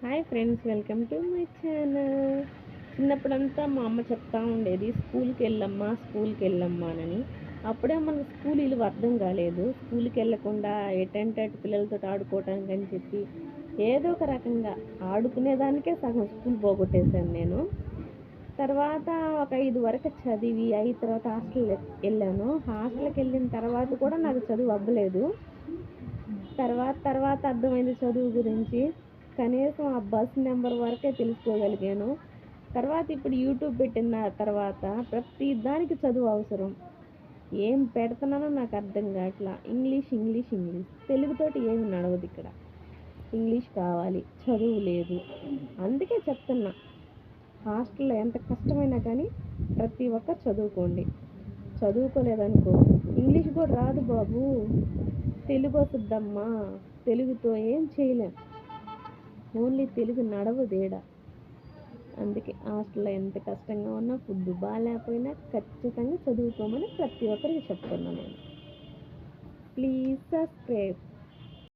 Hi friends, welcome to my channel. చిన్నప్పుడంతా మా అమ్మ చెప్తా ఉండేది, స్కూల్కి వెళ్ళమ్మా అని. అప్పుడే మనకు స్కూల్ విలువ అర్థం కాలేదు. స్కూల్కి వెళ్ళకుండా ఎటంటే అటు పిల్లలతో ఆడుకోవటానికి అని చెప్పి ఏదో ఒక రకంగా ఆడుకునేదానికే సగం స్కూల్ పోగొట్టేశాను నేను. తర్వాత ఒక 5 వరకు చదివి 5 తర్వాత హాస్టల్ వెళ్ళాను. హాస్టల్కి వెళ్ళిన తర్వాత కూడా నాకు చదువు అవ్వలేదు. తర్వాత అర్థమైంది చదువు గురించి. కనీసం ఆ బస్ నెంబర్ వరకే తెలుసుకోగలిగాను. తర్వాత ఇప్పుడు యూట్యూబ్ పెట్టిన తర్వాత ప్రతి దానికి చదువు అవసరం. ఏం పెడుతున్నానో నాకు అర్థం కావట్లా. ఇంగ్లీష్ ఇంగ్లీష్ ఇంగ్లీష్, తెలుగుతోటి ఏమి నడవదు ఇక్కడ. ఇంగ్లీష్ కావాలి, చదువు లేదు. అందుకే చెప్తున్నా, హాస్టల్లో ఎంత కష్టమైనా కానీ ప్రతి ఒక్కరు చదువుకోండి. చదువుకోలేదనుకో ఇంగ్లీష్ కూడా రాదు బాబు, తెలుగు వస్తుందమ్మా. తెలుగుతో ఏం చేయలేం, ఓన్లీ తెలుగు నడవదేడా. అందుకే హాస్టల్లో ఎంత కష్టంగా ఉన్నా, ఫుడ్ బాగాలేకపోయినా ఖచ్చితంగా చదువుకోమని ప్రతి ఒక్కరికి చెప్తున్నాను నేను. Please subscribe.